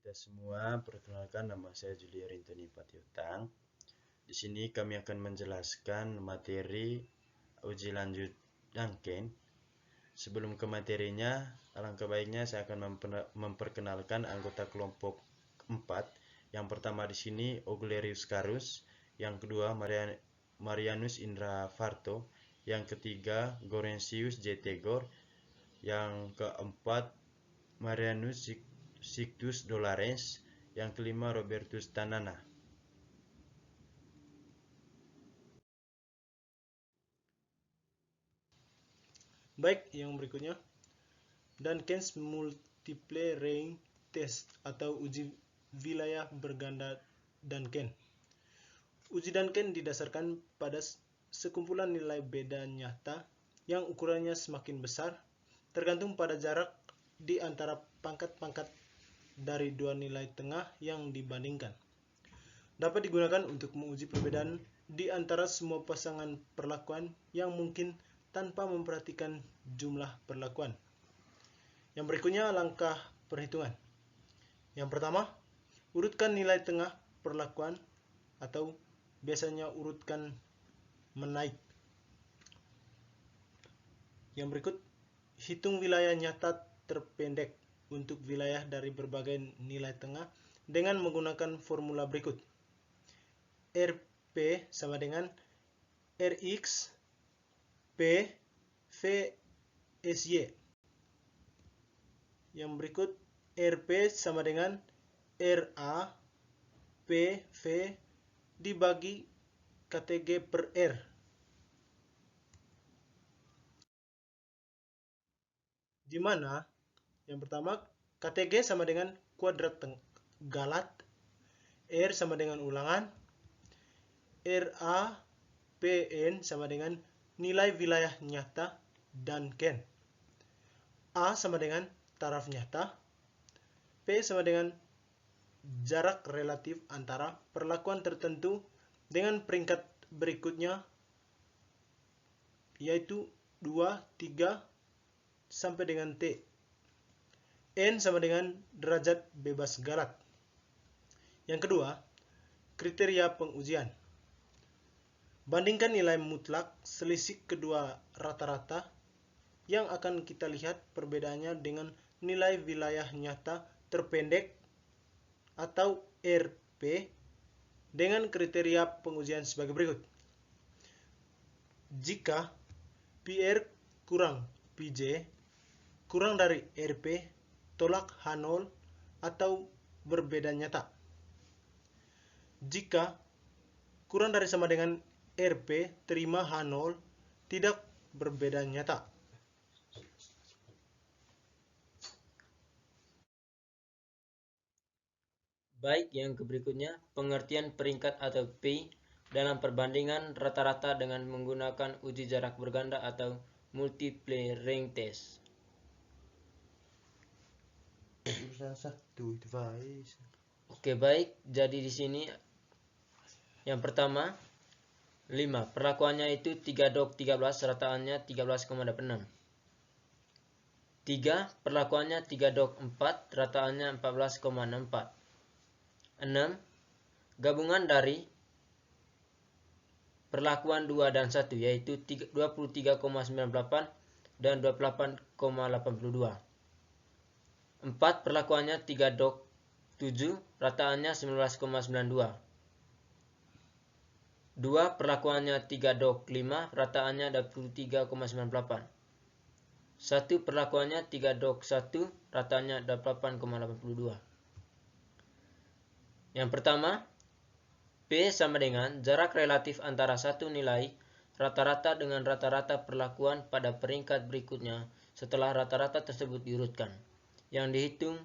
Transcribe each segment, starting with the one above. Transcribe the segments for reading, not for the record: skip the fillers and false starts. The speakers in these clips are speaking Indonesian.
kita semua, perkenalkan nama saya Julia Rintoni Patiutang. Di sini kami akan menjelaskan materi uji lanjut Duncan. Sebelum ke materinya, alangkah baiknya saya akan memperkenalkan anggota kelompok 4. Yang pertama di sini Oglerius Carus, yang kedua Marianus Indra Farto, yang ketiga Gorensius J. Tegor, yang keempat Marianus Sictus Dolares, yang kelima Robertus Tanana. Baik, yang berikutnya Duncan's Multiple Range Test atau uji wilayah berganda Duncan. Uji Duncan didasarkan pada sekumpulan nilai beda nyata yang ukurannya semakin besar tergantung pada jarak di antara pangkat-pangkat dari dua nilai tengah yang dibandingkan. Dapat digunakan untuk menguji perbedaan di antara semua pasangan perlakuan yang mungkin tanpa memperhatikan jumlah perlakuan. Yang berikutnya langkah perhitungan. Yang pertama, urutkan nilai tengah perlakuan atau biasanya urutkan menaik. Yang berikut, hitung wilayah nyata terpendek untuk wilayah dari berbagai nilai tengah dengan menggunakan formula berikut. RP sama dengan RX P V SY. Yang berikut, RP sama dengan RA P V dibagi KTG per R. Di mana yang pertama KTG sama dengan kuadrat galat, R sama dengan ulangan, RA PN sama dengan nilai wilayah nyata Duncan, A sama dengan taraf nyata, P sama dengan jarak relatif antara perlakuan tertentu dengan peringkat berikutnya, yaitu 2, 3, sampai dengan T. N sama dengan derajat bebas galat. Yang kedua, kriteria pengujian. Bandingkan nilai mutlak selisih kedua rata-rata yang akan kita lihat perbedaannya dengan nilai wilayah nyata terpendek atau RP dengan kriteria pengujian sebagai berikut. Jika PR kurang PJ kurang dari RP, tolak H0 atau berbeda nyata. Jika kurang dari sama dengan RP, terima H0, tidak berbeda nyata. Baik, yang berikutnya, pengertian peringkat atau P dalam perbandingan rata-rata dengan menggunakan uji jarak berganda atau multiple range test. Oke, baik. Jadi di sini yang pertama 5. Perlakuannya itu 3-13, rataannya 13,86. 3. Perlakuannya 3-4, rataannya 14,64. 6. Gabungan dari perlakuan 2 dan 1 yaitu 23,98 dan 28,82. 4. Perlakuannya 3-7, rataannya 19,92. 2. Perlakuannya 3-5, rataannya 23,98. 1. Perlakuannya 3-1, rataannya 8,82. Yang pertama, P sama dengan jarak relatif antara satu nilai rata-rata dengan rata-rata perlakuan pada peringkat berikutnya setelah rata-rata tersebut diurutkan, yang dihitung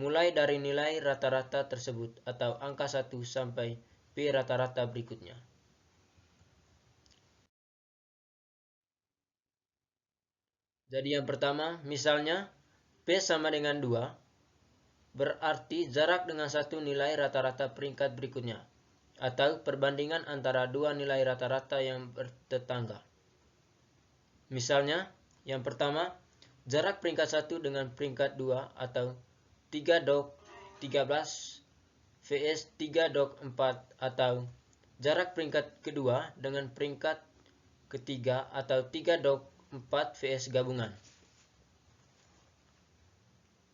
mulai dari nilai rata-rata tersebut atau angka 1 sampai P rata-rata berikutnya. Jadi yang pertama, misalnya P sama dengan 2, berarti jarak dengan satu nilai rata-rata peringkat berikutnya, atau perbandingan antara dua nilai rata-rata yang bertetangga. Misalnya, yang pertama, jarak peringkat 1 dengan peringkat 2 atau 3-1 13 vs 3-4 atau jarak peringkat kedua dengan peringkat ketiga atau 3-4 vs gabungan.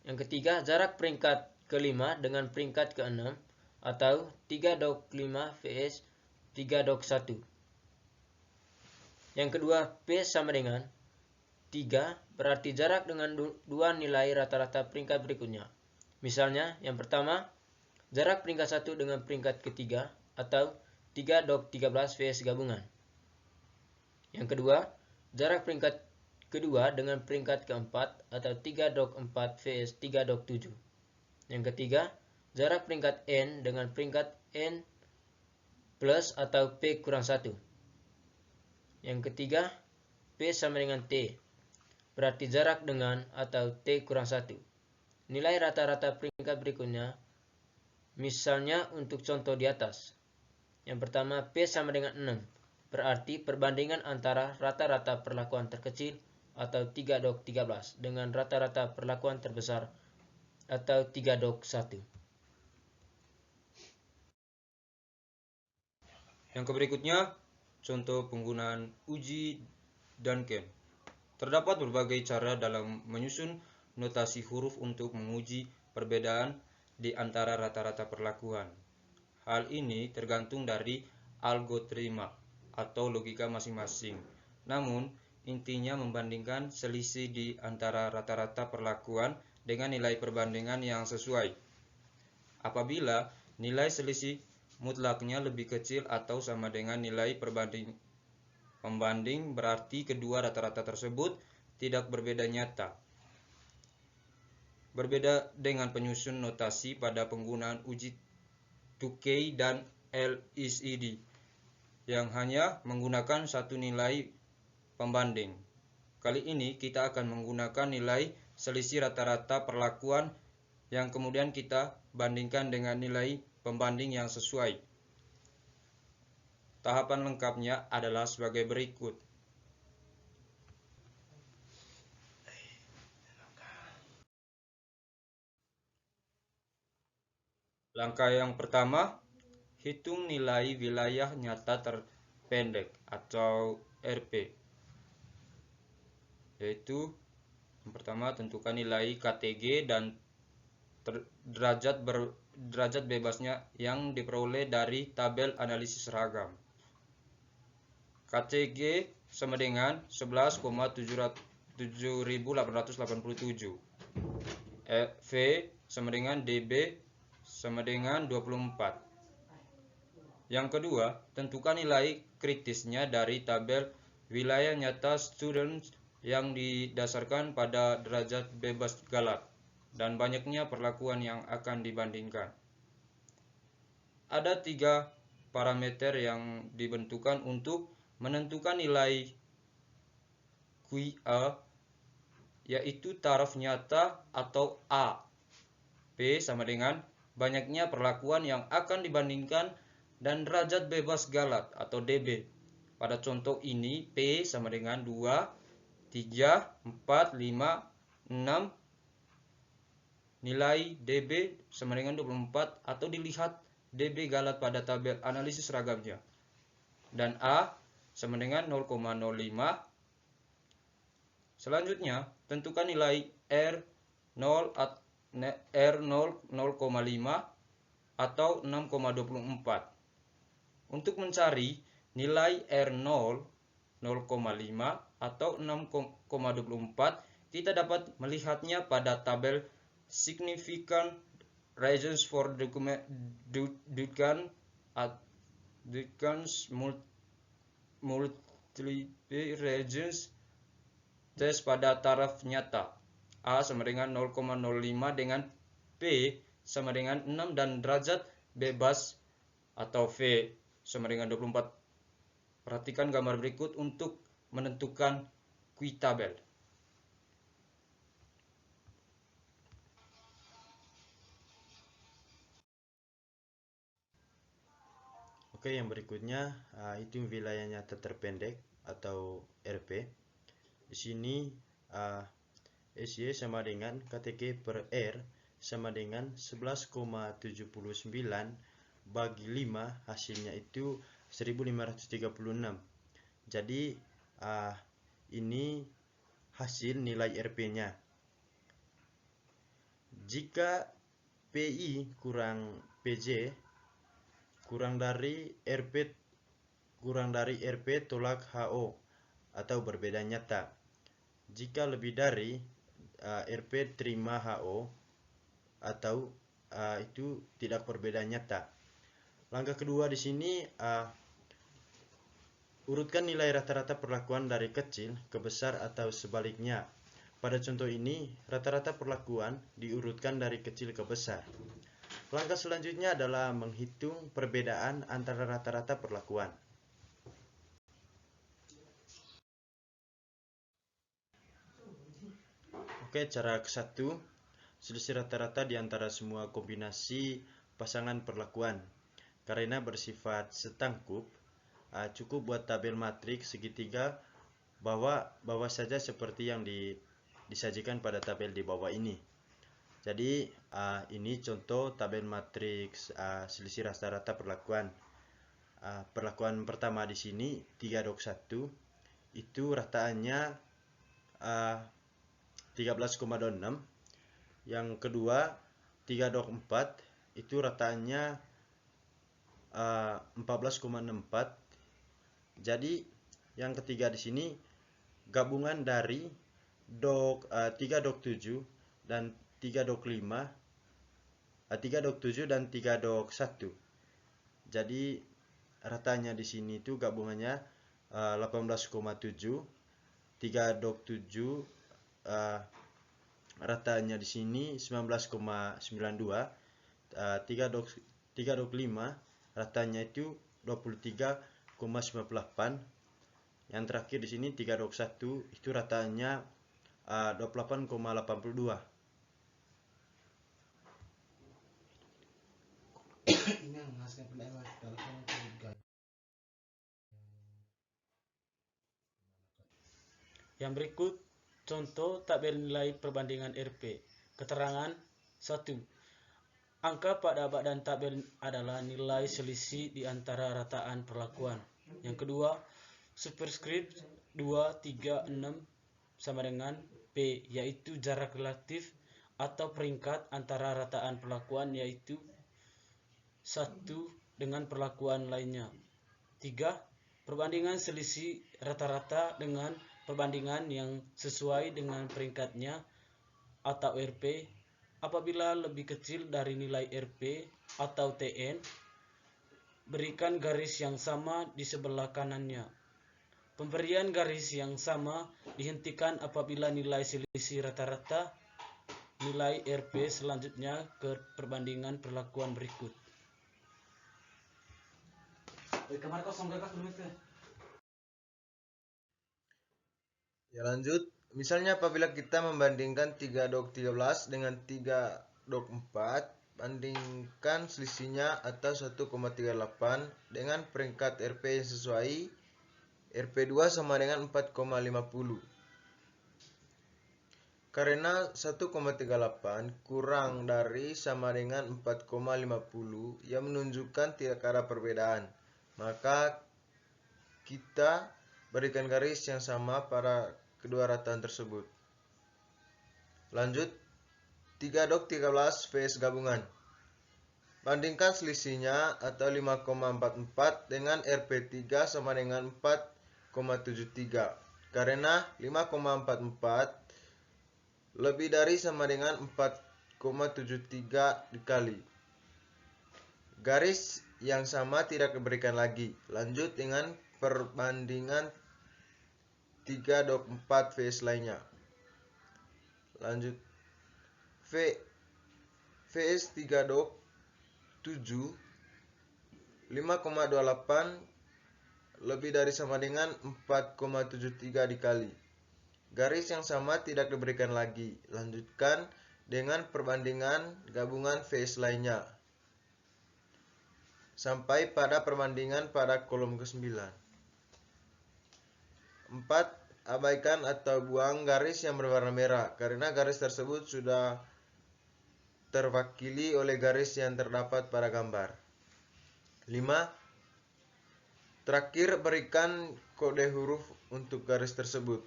Yang ketiga, jarak peringkat kelima dengan peringkat keenam atau 3-5 vs 3-1. Yang kedua, P sama dengan 3 berarti jarak dengan dua nilai rata-rata peringkat berikutnya. Misalnya, yang pertama, jarak peringkat 1 dengan peringkat ketiga atau 3-13 vs gabungan. Yang kedua, jarak peringkat kedua dengan peringkat keempat atau 3-4 vs 3-7. Yang ketiga, jarak peringkat N dengan peringkat N plus atau P kurang 1. Yang ketiga, P sama dengan T, berarti jarak dengan atau T kurang 1. Nilai rata-rata peringkat berikutnya, misalnya untuk contoh di atas. Yang pertama, P sama dengan 6, berarti perbandingan antara rata-rata perlakuan terkecil atau 3-13 dengan rata-rata perlakuan terbesar atau 3-1. Yang berikutnya, contoh penggunaan uji Duncan. Terdapat berbagai cara dalam menyusun notasi huruf untuk menguji perbedaan di antara rata-rata perlakuan. Hal ini tergantung dari algoritma atau logika masing-masing. Namun, intinya membandingkan selisih di antara rata-rata perlakuan dengan nilai perbandingan yang sesuai. Apabila nilai selisih mutlaknya lebih kecil atau sama dengan nilai pembanding, berarti kedua rata-rata tersebut tidak berbeda nyata. Berbeda dengan penyusun notasi pada penggunaan uji Tukey dan LSED yang hanya menggunakan satu nilai pembanding. Kali ini kita akan menggunakan nilai selisih rata-rata perlakuan yang kemudian kita bandingkan dengan nilai pembanding yang sesuai. Tahapan lengkapnya adalah sebagai berikut. Langkah yang pertama, hitung nilai wilayah nyata terpendek atau RP. Yaitu yang pertama, tentukan nilai KTG dan derajat bebasnya yang diperoleh dari tabel analisis seragam. KTG sama dengan 11,7887. V sama dengan DB sama dengan 24. Yang kedua, tentukan nilai kritisnya dari tabel wilayah nyata students yang didasarkan pada derajat bebas Galat dan banyaknya perlakuan yang akan dibandingkan. Ada 3 parameter yang dibentukkan untuk menentukan nilai QA, yaitu taraf nyata atau A. P sama dengan banyaknya perlakuan yang akan dibandingkan dan derajat bebas Galat atau DB. Pada contoh ini P sama dengan 2, 3, 4, 5, 6. Nilai DB sama dengan 24 atau dilihat DB Galat pada tabel analisis seragamnya. Dan A sama dengan 0,05. Selanjutnya, tentukan nilai R0 0,5 atau 6,24. Untuk mencari nilai R0 0,5 atau 6,24, kita dapat melihatnya pada tabel Significant Regions for Duncan Multiple Regions Test pada taraf nyata. A sama dengan 0,05 dengan P sama dengan 6 dan derajat bebas atau V sama dengan 24. Perhatikan gambar berikut untuk menentukan Q-tabel. Oke, yang berikutnya hitung wilayah nyata terpendek atau RP. Di sini SY sama dengan KTG per R sama dengan 11,79 bagi 5, hasilnya itu 1536. Jadi ini hasil nilai RP-nya. Jika PI kurang PJ kurang dari RP tolak HO atau berbeda nyata. Jika lebih dari RP terima HO atau itu tidak berbeda nyata. Langkah kedua di sini urutkan nilai rata-rata perlakuan dari kecil ke besar atau sebaliknya. Pada contoh ini, rata-rata perlakuan diurutkan dari kecil ke besar. Langkah selanjutnya adalah menghitung perbedaan antara rata-rata perlakuan. Oke, cara ke-1, selisih rata-rata di antara semua kombinasi pasangan perlakuan. Karena bersifat setangkup, cukup buat tabel matriks segitiga bawah saja seperti yang disajikan pada tabel di bawah ini. Jadi ini contoh tabel matriks selisih rata-rata perlakuan. Perlakuan pertama di sini 3/1 itu rataannya 13,26. Yang kedua 3/4 itu rataannya 14,64. Jadi yang ketiga di sini gabungan dari 3/7 dan 3/5, 3/7 dan 3/1. Jadi ratanya di sini itu gabungannya 18,7. 3/7 ratanya di sini 19,92. 3/5 ratanya itu 23,98. Yang terakhir di sini 3/1 itu ratanya 28,82. Yang berikut contoh tabel nilai perbandingan RP. Keterangan 1. Angka pada badan tabel adalah nilai selisih di antara rataan perlakuan. Yang kedua, superscript 2, 3, 6 sama dengan P, yaitu jarak relatif atau peringkat antara rataan perlakuan, yaitu 1 dengan perlakuan lainnya. 3. Perbandingan selisih rata-rata dengan perbandingan yang sesuai dengan peringkatnya atau RP. Apabila lebih kecil dari nilai RP atau TN, berikan garis yang sama di sebelah kanannya. Pemberian garis yang sama dihentikan apabila nilai selisih rata-rata nilai RP selanjutnya ke perbandingan perlakuan berikut. Ya lanjut, misalnya apabila kita membandingkan 3/13 dengan 3/4, bandingkan selisihnya atau 1,38 dengan peringkat RP yang sesuai. RP2 sama dengan 4,50. Karena 1,38 kurang dari sama dengan 4,50 yang menunjukkan tidak ada perbedaan, maka kita berikan garis yang sama pada kedua rataan tersebut. Lanjut, 3/13 vs gabungan. Bandingkan selisihnya atau 5,44 dengan RP3 sama dengan 4,73. Karena 5,44 lebih dari sama dengan 4,73 dikali. Garis yang sama tidak diberikan lagi. Lanjut dengan perbandingan 3/4 vs lainnya. Lanjut, V vs 3/7, 5,28 lebih dari sama dengan 4,73 dikali. Garis yang sama tidak diberikan lagi. Lanjutkan dengan perbandingan gabungan vs lainnya sampai pada perbandingan pada kolom ke-9. 4. Abaikan atau buang garis yang berwarna merah karena garis tersebut sudah terwakili oleh garis yang terdapat pada gambar. 5. Terakhir, berikan kode huruf untuk garis tersebut.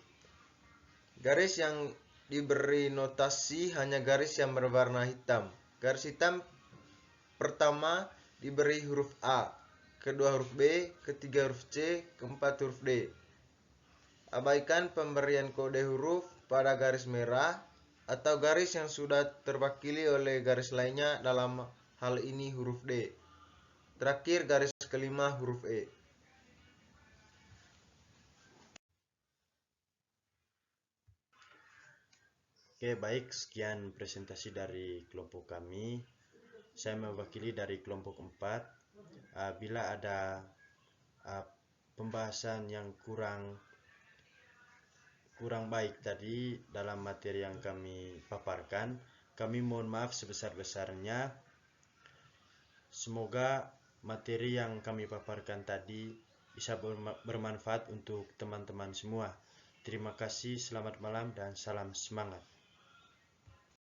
Garis yang diberi notasi hanya garis yang berwarna hitam. Garis hitam pertama diberi huruf A, kedua huruf B, ketiga huruf C, keempat huruf D. Abaikan pemberian kode huruf pada garis merah atau garis yang sudah terwakili oleh garis lainnya, dalam hal ini huruf D. Terakhir, garis kelima huruf E. Oke, baik, sekian presentasi dari kelompok kami. Saya mewakili dari kelompok 4. Bila ada pembahasan yang kurang baik tadi dalam materi yang kami paparkan, kami mohon maaf sebesar-besarnya. Semoga materi yang kami paparkan tadi bisa bermanfaat untuk teman-teman semua. Terima kasih, selamat malam, dan salam semangat.